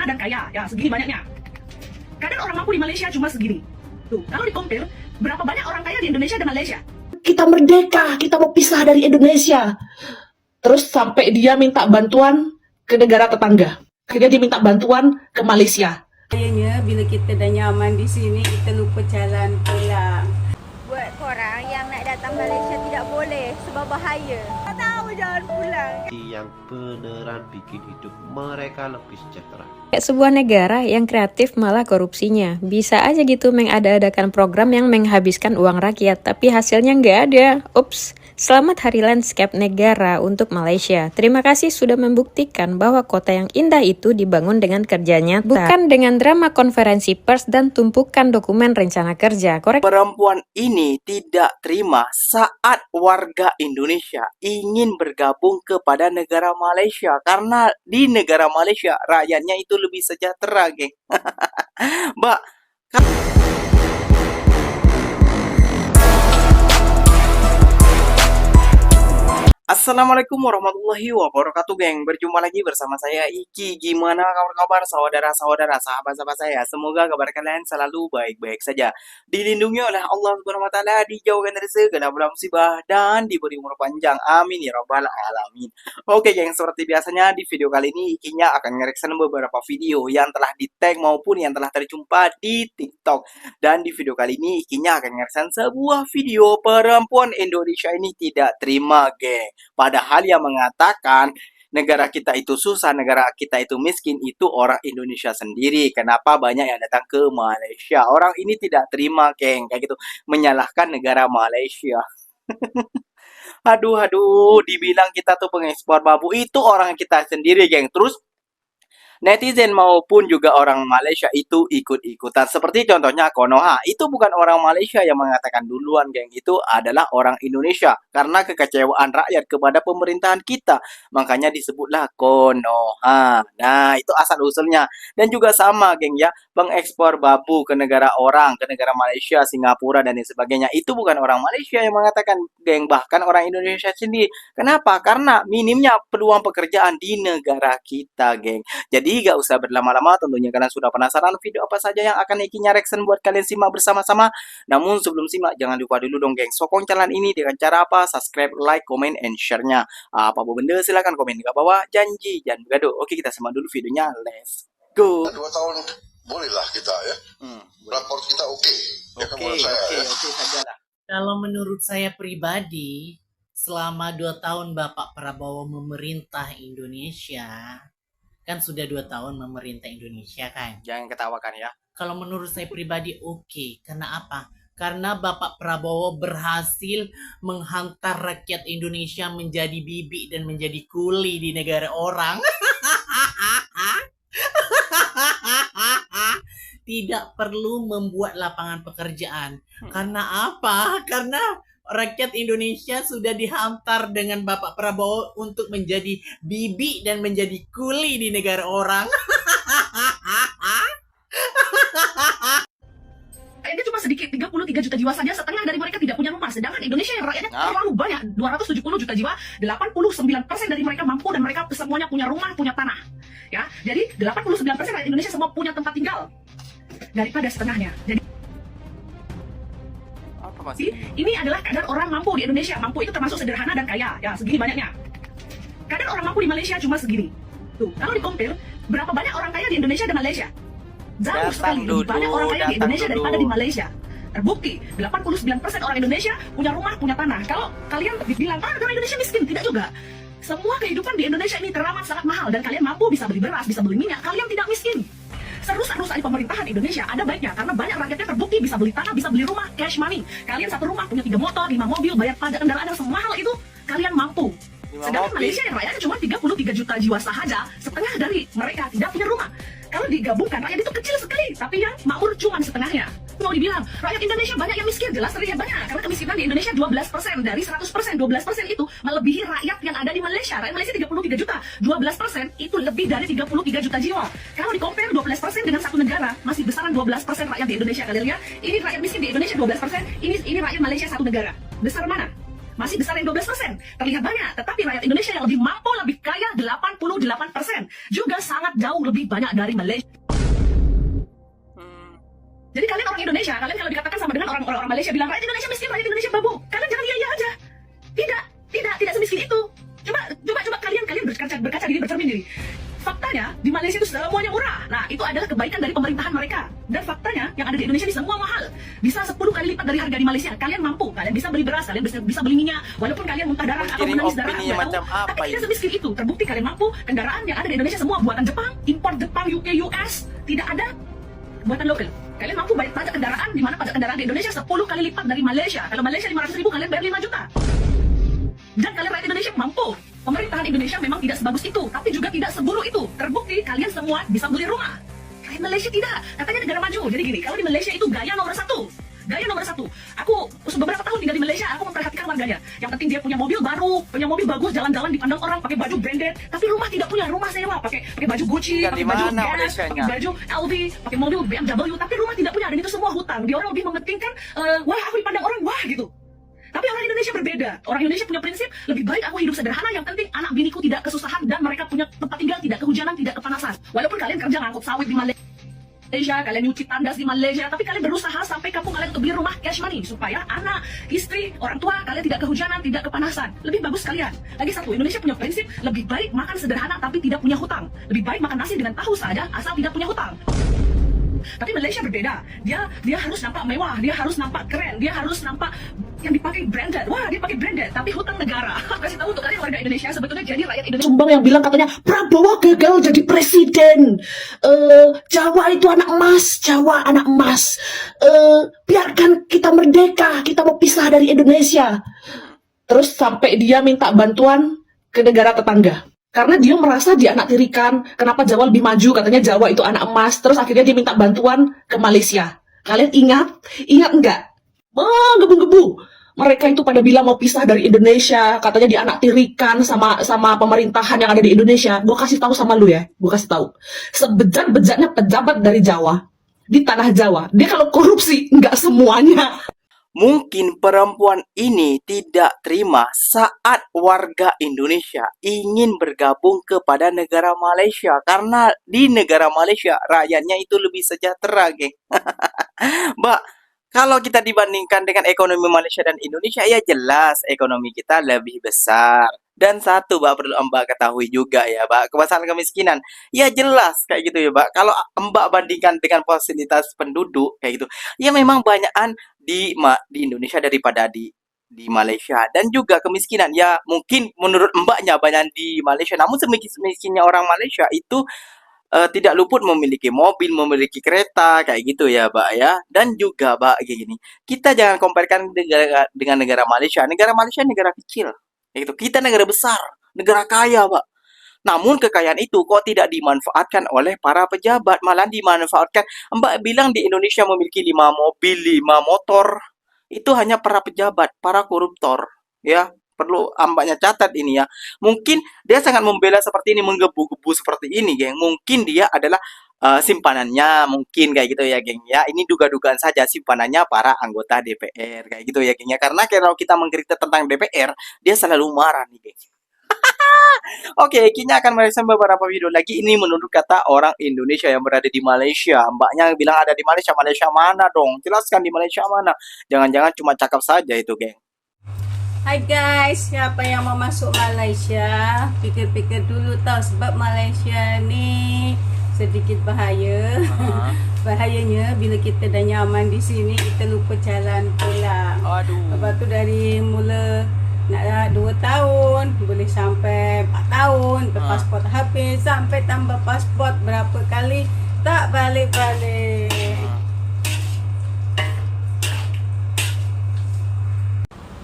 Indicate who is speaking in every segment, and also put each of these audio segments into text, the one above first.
Speaker 1: dan kaya, ya segini banyaknya. Kadar orang mampu di Malaysia cuma segini. Tuh, kalau di-compare, berapa banyak orang kaya di Indonesia dan Malaysia?
Speaker 2: Kita merdeka, kita mau pisah dari Indonesia. Terus sampai dia minta bantuan ke negara tetangga. Akhirnya dia minta bantuan ke Malaysia.
Speaker 3: Kayaknya bila kita dah nyaman di sini, kita lupa jalan pulang.
Speaker 4: Buat korang yang nak datang Malaysia tidak boleh sebab bahaya. Tak tahu jalan pulang.
Speaker 5: Yang beneran bikin hidup mereka lebih sejahtera.
Speaker 6: Kayak sebuah negara yang kreatif malah korupsinya. Bisa aja gitu mengada-adakan program yang menghabiskan uang rakyat, tapi hasilnya nggak ada. Ups. Selamat Hari Landscape Negara untuk Malaysia. Terima kasih sudah membuktikan bahwa kota yang indah itu dibangun dengan kerja nyata, bukan dengan drama konferensi pers dan tumpukan dokumen rencana kerja. Korek.
Speaker 7: Perempuan ini tidak terima saat warga Indonesia ingin bergabung kepada negara Malaysia karena di negara Malaysia rakyatnya itu lebih sejahtera, geng. Mbak, Assalamualaikum warahmatullahi wabarakatuh, geng. Berjumpa lagi bersama saya Iki. Gimana kabar-kabar saudara-saudara, sahabat-sahabat saya? Semoga kabar kalian selalu baik-baik saja. Dilindungi oleh Allah Subhanahu wa taala, dijauhkan dari segala bala musibah dan diberi umur panjang. Amin ya rabbal alamin. Oke, geng, seperti biasanya di video kali ini Ikinya akan nge-reaction beberapa video yang telah di-tag maupun yang telah terjumpa di TikTok. Dan di video kali ini Ikinya akan nge-reaction sebuah video perempuan Indonesia ini tidak terima, geng. Padahal yang mengatakan negara kita itu susah, negara kita itu miskin, itu orang Indonesia sendiri. Kenapa banyak yang datang ke Malaysia? Orang ini tidak terima, geng, kayak gitu, menyalahkan negara Malaysia. Aduh, dibilang kita tuh pengekspor babu, itu orang kita sendiri, geng. Terus netizen maupun juga orang Malaysia itu ikut-ikutan. Seperti contohnya Konoha, itu bukan orang Malaysia yang mengatakan duluan, geng. Itu adalah orang Indonesia. Karena kekecewaan rakyat kepada pemerintahan kita. Makanya disebutlah Konoha. Nah, itu asal-usulnya. Dan juga sama, geng, ya. Pengekspor babu ke negara orang, ke negara Malaysia, Singapura, dan lain sebagainya. Itu bukan orang Malaysia yang mengatakan, geng. Bahkan orang Indonesia sendiri. Kenapa? Karena minimnya peluang pekerjaan di negara kita, geng. Jadi gak usah berlama-lama, tentunya kalian sudah penasaran video apa saja yang akan Ikinya reaction buat kalian simak bersama-sama. Namun sebelum simak, jangan lupa dulu dong, geng, sokong channel ini dengan cara apa? Subscribe, like, comment, and share-nya. Apa benda silahkan komen di bawah. Janji, jangan bergaduh. Oke, kita simak dulu videonya. Let's go.
Speaker 8: 2 tahun bolehlah kita ya. Raport kita oke. Ya kan menurut saya.
Speaker 7: Oke sajalah.
Speaker 9: Kalau menurut saya pribadi, selama 2 tahun Bapak Prabowo memerintah Indonesia, kan sudah 2 tahun memerintah Indonesia kan.
Speaker 7: Jangan ketawakan ya.
Speaker 9: Kalau menurut saya pribadi oke. Karena apa? Karena Bapak Prabowo berhasil menghantar rakyat Indonesia menjadi bibi dan menjadi kuli di negara orang. Tidak perlu membuat lapangan pekerjaan. Karena apa? Karena rakyat Indonesia sudah dihantar dengan Bapak Prabowo untuk menjadi bibi dan menjadi kuli di negara orang.
Speaker 1: Ini cuma sedikit, 33 juta jiwa saja, setengah dari mereka tidak punya rumah. Sedangkan Indonesia yang rakyatnya terlalu banyak, 270 juta jiwa, 89% dari mereka mampu dan mereka semuanya punya rumah, punya tanah. Ya, jadi 89% rakyat Indonesia semua punya tempat tinggal daripada setengahnya. Jadi ini adalah kadar orang mampu di Indonesia. Mampu itu termasuk sederhana dan kaya, ya segini banyaknya. Kadar orang mampu di Malaysia cuma segini. Tuh, kalau di-compare, berapa banyak orang kaya di Indonesia dan Malaysia? Jauh sekali lebih banyak orang kaya di Indonesia daripada di Malaysia. Terbukti, 89% orang Indonesia punya rumah, punya tanah. Kalau kalian dibilang, orang Indonesia miskin, tidak juga. Semua kehidupan di Indonesia ini teramat sangat mahal dan kalian mampu bisa beli beras, bisa beli minyak, kalian tidak miskin. Serusak-rusak di pemerintahan Indonesia ada baiknya karena banyak rakyatnya terbukti bisa beli tanah, bisa beli rumah, cash money. Kalian satu rumah punya 3 motor, 5 mobil, bayar pajak kendaraan yang semahal itu, kalian mampu. Sedangkan Malaysia yang rakyatnya cuma 33 juta jiwa sahaja, setengah dari mereka tidak punya rumah. Kalau digabungkan rakyat itu kecil sekali, tapi yang makmur cuma setengahnya. Mau dibilang rakyat Indonesia banyak yang miskin, jelas terlihat banyak karena kemiskinan di Indonesia 12% dari 100%, 12% itu melebihi rakyat yang ada di Malaysia. Rakyat Malaysia 33 juta, 12% itu lebih dari 33 juta jiwa. Kalau di-compare 12% dengan satu negara, masih besaran 12% rakyat di Indonesia. Kalian lihat, ini rakyat miskin di Indonesia 12%, ini rakyat Malaysia satu negara. Besar mana? masih besar yang 12%. Terlihat banyak, tetapi rakyat Indonesia yang lebih mampu, lebih kaya 88%. Juga sangat jauh lebih banyak dari Malaysia. Jadi kalian orang Indonesia, kalian kalau dikatakan sama dengan orang Malaysia bilang rakyat Indonesia miskin, rakyat Indonesia babu, kalian jangan iya aja. Tidak semiskin itu. Coba kalian berkaca diri, bercermin diri. Faktanya di Malaysia itu semuanya murah. Nah, itu adalah kebaikan dari pemerintahan mereka. Dan faktanya yang ada di Indonesia ini semua mahal. Bisa 10 kali lipat dari harga di Malaysia. Kalian mampu, kalian bisa beli beras, kalian bisa beli minyak, walaupun kalian muntah darah atau menangis darah,
Speaker 7: macam apa
Speaker 1: tapi tidak
Speaker 7: ini?
Speaker 1: semiskin itu. Terbukti kalian mampu. Kendaraan yang ada di Indonesia semua buatan Jepang, impor Jepang, UK, US, tidak ada buatan lokal. Kalian mampu bayar pajak kendaraan, di mana pajak kendaraan di Indonesia 10 kali lipat dari Malaysia. Kalau Malaysia 500.000, kalian bayar 5 juta. Dan kalian rakyat Indonesia mampu. Pemerintahan Indonesia memang tidak sebagus itu, tapi juga tidak seburuk itu. Terbukti kalian semua bisa beli rumah. Rakyat Malaysia tidak. Katanya negara maju. Jadi gini, kalau di Malaysia itu gaya nomor satu. Gaya nomor satu. Aku beberapa tahun tinggal di Malaysia, aku memperhatikan warganya. Yang penting dia punya mobil baru, punya mobil bagus, jalan-jalan dipandang orang pakai baju branded, tapi rumah tidak punya, rumah sewa, pakai baju Gucci, pakai baju Guess, pakai baju LV, pakai mobil BMW, tapi rumah tidak punya. Dan itu semua hutang. Dia orang lebih mementingkan, wah aku dipandang orang, wah gitu. Tapi orang Indonesia berbeda. Orang Indonesia punya prinsip, lebih baik aku hidup sederhana, yang penting anak biniku tidak kesusahan dan mereka punya tempat tinggal, tidak kehujanan, tidak kepanasan. Walaupun kalian kerja ngangkut sawit di Malaysia, kalian nyuci tandas di Malaysia, tapi kalian berusaha sampai kampung kalian untuk beli rumah cash money supaya anak, istri, orang tua kalian tidak kehujanan, tidak kepanasan. Lebih bagus kalian. Lagi satu, Indonesia punya prinsip, lebih baik makan sederhana tapi tidak punya hutang. Lebih baik makan nasi dengan tahu saja asal tidak punya hutang. Tapi Malaysia berbeda. Dia harus nampak mewah, dia harus nampak keren, dia harus nampak yang dipakai branded. Wah, dia pakai branded, tapi hutang negara. Kasih tahu untuk kalian warga Indonesia, sebetulnya jadi rakyat Indonesia.
Speaker 2: Sumbang yang bilang katanya Prabowo gagal jadi presiden. Jawa itu anak emas, Jawa anak emas. Biarkan kita merdeka, kita mau pisah dari Indonesia. Terus sampai dia minta bantuan ke negara tetangga. Karena dia merasa dia anak tirikan, kenapa Jawa lebih maju, katanya Jawa itu anak emas, terus akhirnya dia minta bantuan ke Malaysia. Kalian ingat? Ingat enggak? Menggebu-gebu. Mereka itu pada bilang mau pisah dari Indonesia, katanya dia anak tirikan sama pemerintahan yang ada di Indonesia. Gue kasih tahu sama lu ya, gue kasih tahu. Sebejat-bejatnya pejabat dari Jawa, di tanah Jawa, dia kalau korupsi, enggak semuanya.
Speaker 7: Mungkin perempuan ini tidak terima saat warga Indonesia ingin bergabung kepada negara Malaysia. Karena di negara Malaysia rakyatnya itu lebih sejahtera, geng. Mbak, kalau kita dibandingkan dengan ekonomi Malaysia dan Indonesia, ya jelas ekonomi kita lebih besar. Dan satu, Mbak, perlu Mbak ketahui juga ya, Mbak, kemasalan kemiskinan. Ya jelas kayak gitu ya, Mbak. Kalau Mbak bandingkan dengan fasilitas penduduk kayak gitu, ya memang banyakan di Indonesia daripada di Malaysia. Dan juga kemiskinan, ya mungkin menurut Mbaknya banyak di Malaysia. Namun semiskinnya orang Malaysia itu tidak luput memiliki mobil, memiliki kereta, kayak gitu ya, Mbak ya. Dan juga, Mbak, kayak gini, kita jangan comparekan dengan negara Malaysia. Negara Malaysia negara kecil. Itu kita negara besar, negara kaya, Pak. Namun kekayaan itu kok tidak dimanfaatkan oleh para pejabat, malah dimanfaatkan. Mbak bilang di Indonesia memiliki 5 mobil, 5 motor. Itu hanya para pejabat, para koruptor, ya. Perlu Mbaknya catat ini ya. Mungkin dia sangat membela seperti ini, menggebu-gebu seperti ini, geng. Mungkin dia adalah simpanannya, mungkin kayak gitu ya, geng ya. Ini duga-dugaan saja, simpanannya para anggota DPR kayak gitu ya, geng ya. Karena kalau kita mengkritik tentang DPR, dia selalu marah nih, geng. Oke, kini akan mereaksi beberapa video lagi. Ini menurut kata orang Indonesia yang berada di Malaysia. Mbaknya bilang ada di Malaysia. Malaysia mana dong? Jelaskan di Malaysia mana. Jangan-jangan cuma cakap saja itu, geng.
Speaker 3: Hai guys, siapa yang mau masuk Malaysia? Pikir-pikir dulu tau, sebab Malaysia ni sedikit bahaya. Bahayanya bila kita dah nyaman di sini, kita lupa jalan pulang.
Speaker 7: Aduh.
Speaker 3: Lepas tu dari mula nak 2 tahun, boleh sampai 4 tahun, pasport habis, sampai tambah pasport berapa kali, tak balik-balik.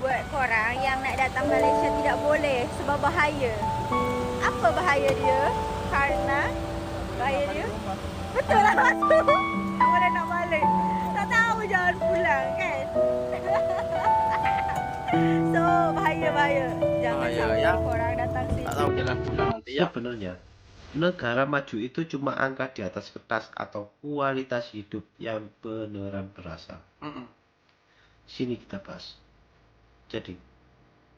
Speaker 4: Buat korang yang nak datang Malaysia tidak boleh sebab bahaya. Apa bahaya dia? Karena bahaya dia betul lah masuk. Tak boleh nak balik. Tak tahu jalan pulang kan. So bahaya. Jangan sampai
Speaker 5: ya.
Speaker 4: korang datang sini.
Speaker 5: Tak tahu jalan pulang nanti ya. Sebenarnya negara maju itu cuma angka di atas kertas atau kualitas hidup yang beneran berasa. Sini kita bahas. Jadi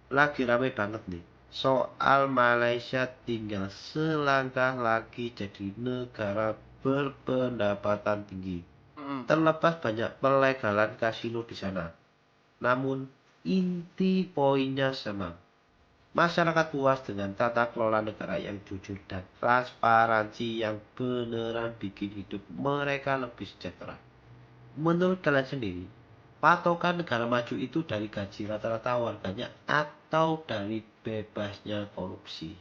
Speaker 5: lagi rame banget nih soal Malaysia tinggal selangkah lagi jadi negara berpendapatan tinggi. Terlepas banyak pelegalan kasino di sana, namun inti poinnya sama. Masyarakat puas dengan tata kelola negara yang jujur dan transparansi yang beneran bikin hidup mereka lebih sejahtera. Menurut kalian sendiri, patokan negara maju itu dari gaji rata-rata warganya atau dari bebasnya korupsi?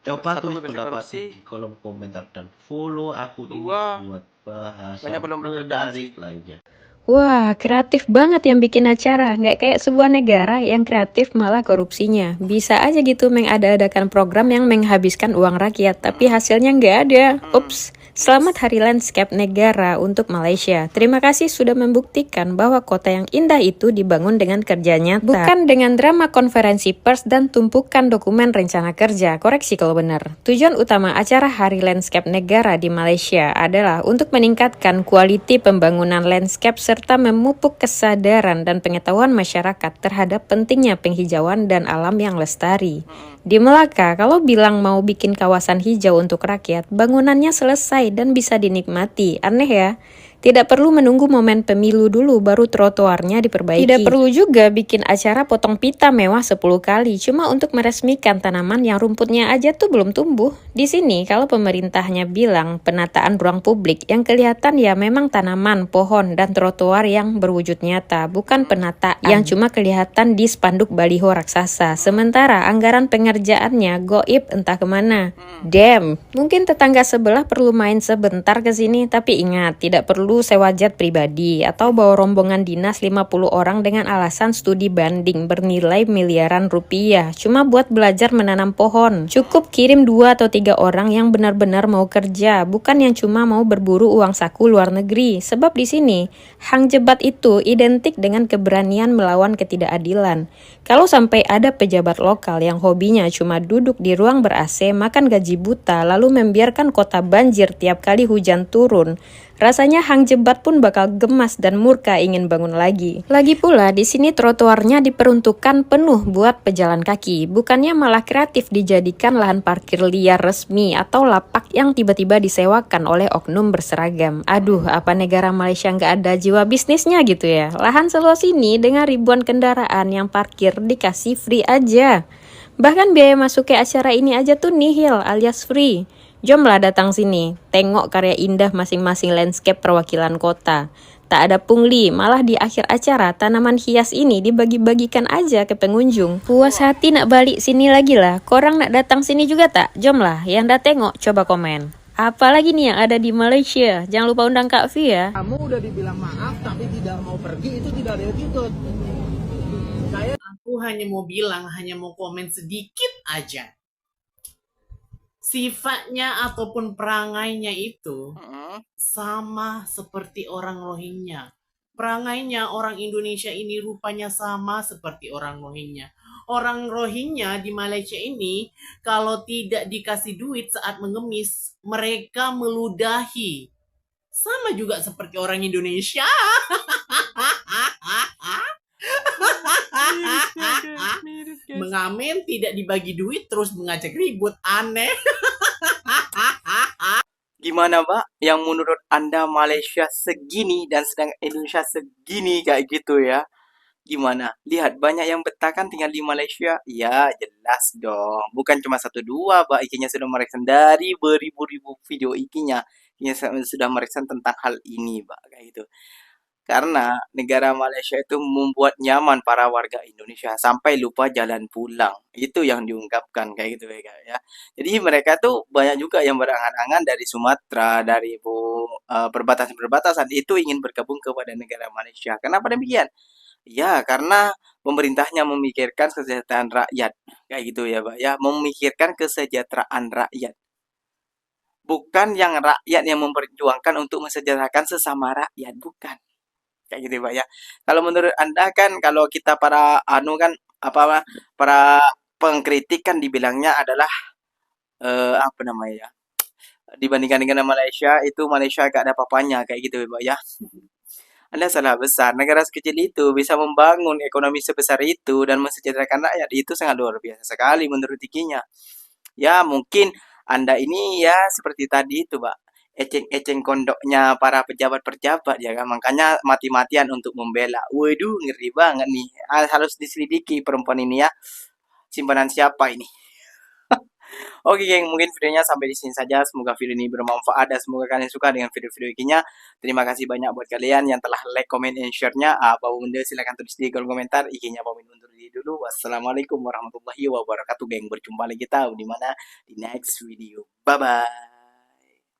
Speaker 5: Coba
Speaker 7: Satu,
Speaker 5: tulis
Speaker 7: bebasnya
Speaker 5: pendapat
Speaker 7: korupsi.
Speaker 5: di kolom komentar dan follow akun ini
Speaker 7: Dua,
Speaker 5: buat bahasan
Speaker 7: banyak belum
Speaker 5: menarik lainnya.
Speaker 6: Wah, kreatif banget yang bikin acara. Nggak kayak sebuah negara yang kreatif malah korupsinya. Bisa aja gitu mengada-adakan program yang menghabiskan uang rakyat, tapi hasilnya nggak ada. Ups, selamat Hari Landscape Negara untuk Malaysia. Terima kasih sudah membuktikan bahwa kota yang indah itu dibangun dengan kerja nyata, bukan dengan drama konferensi pers dan tumpukan dokumen rencana kerja. Koreksi kalau benar. Tujuan utama acara Hari Landscape Negara di Malaysia adalah untuk meningkatkan kualiti pembangunan landscape serta memupuk kesadaran dan pengetahuan masyarakat terhadap pentingnya penghijauan dan alam yang lestari. Di Melaka, kalau bilang mau bikin kawasan hijau untuk rakyat, bangunannya selesai dan bisa dinikmati. Aneh ya? Tidak perlu menunggu momen pemilu dulu baru trotoarnya diperbaiki. Tidak perlu juga bikin acara potong pita mewah 10 kali cuma untuk meresmikan tanaman yang rumputnya aja tuh belum tumbuh. Di sini kalau pemerintahnya bilang penataan ruang publik yang kelihatan ya memang tanaman, pohon, dan trotoar yang berwujud nyata, bukan penataan yang cuma kelihatan di spanduk baliho raksasa. Sementara anggaran pengerjaannya goib entah kemana. Damn, mungkin tetangga sebelah perlu main sebentar ke sini, tapi ingat, tidak perlu sewa jet pribadi atau bawa rombongan dinas 50 orang dengan alasan studi banding bernilai miliaran rupiah cuma buat belajar menanam pohon. Cukup kirim 2 atau 3 orang yang benar-benar mau kerja, bukan yang cuma mau berburu uang saku luar negeri. Sebab di sini hang jebat itu identik dengan keberanian melawan ketidakadilan. Kalau sampai ada pejabat lokal yang hobinya cuma duduk di ruang ber-AC, makan gaji buta, lalu membiarkan kota banjir tiap kali hujan turun, rasanya hang jebat pun bakal gemas dan murka ingin bangun lagi. Lagi pula di sini trotoarnya diperuntukkan penuh buat pejalan kaki, bukannya malah kreatif dijadikan lahan parkir liar resmi atau lapak yang tiba-tiba disewakan oleh oknum berseragam. Aduh, apa negara Malaysia nggak ada jiwa bisnisnya gitu ya? Lahan seluas ini dengan ribuan kendaraan yang parkir dikasih free aja. Bahkan biaya masuk ke acara ini aja tuh nihil alias free. Jomlah datang sini, tengok karya indah masing-masing landscape perwakilan kota. Tak ada pungli, malah di akhir acara tanaman hias ini dibagi-bagikan aja ke pengunjung. Puas hati nak balik sini lagi lah, korang nak datang sini juga tak? Jomlah, yang dah tengok coba komen. Apalagi nih yang ada di Malaysia, jangan lupa undang Kak Fi ya.
Speaker 9: Kamu udah dibilang maaf tapi tidak mau pergi, itu tidak ada attitude. Aku hanya mau bilang, hanya mau komen sedikit aja. Sifatnya ataupun perangainya itu sama seperti orang Rohingya. Perangainya orang Indonesia ini rupanya sama seperti orang Rohingya. Orang Rohingya di Malaysia ini kalau tidak dikasih duit saat mengemis, mereka meludahi. Sama juga seperti orang Indonesia. Mengamen tidak dibagi duit terus mengajak ribut, aneh.
Speaker 7: Gimana, Mbak? Yang menurut Anda Malaysia segini dan sedang Indonesia segini kayak gitu ya? Gimana? Lihat, banyak yang betah kan tinggal di Malaysia? Ya, jelas dong. Bukan cuma satu dua, Mbak. Ikinya sudah merekam dari beribu-ribu video ikinya. Ikinya sudah merekam tentang hal ini, Mbak. Kayak gitu. Karena negara Malaysia itu membuat nyaman para warga Indonesia sampai lupa jalan pulang. Itu yang diungkapkan kayak gitu ya. Jadi mereka tuh banyak juga yang berangan-angan dari Sumatera, dari perbatasan-perbatasan itu ingin bergabung kepada negara Malaysia. Kenapa demikian? Ya, karena pemerintahnya memikirkan kesejahteraan rakyat. Kayak gitu ya, Pak. Ya, memikirkan kesejahteraan rakyat. Bukan yang rakyat yang memperjuangkan untuk mensejahterakan sesama rakyat, bukan. Kayak gitu Pak ya. Kalau menurut Anda kan kalau kita para para pengkritik kan dibilangnya adalah apa namanya ya? Dibandingkan dengan Malaysia itu Malaysia gak ada apa-apanya kayak gitu Pak ya. Anda salah besar. Negara sekecil itu bisa membangun ekonomi sebesar itu dan mensejahterakan rakyat. Itu sangat luar biasa sekali menurut Ikinya. Ya, mungkin Anda ini ya seperti tadi itu, Pak. Eceng-eceng kondoknya para pejabat-pejabat ya kan. Makanya mati-matian untuk membela. Waduh, ngeri banget nih. Harus diselidiki perempuan ini ya. Simpanan siapa ini? Oke, geng, mungkin videonya sampai di sini saja. Semoga video ini bermanfaat dan semoga kalian suka dengan video-video Ikinya. Terima kasih banyak buat kalian yang telah like, comment, and share-nya. Apa benda silahkan tulis di kolom komentar. Ikinya pamit undur diri dulu. Wassalamualaikum warahmatullahi wabarakatuh, geng. Berjumpa lagi kita di mana di next video. Bye bye.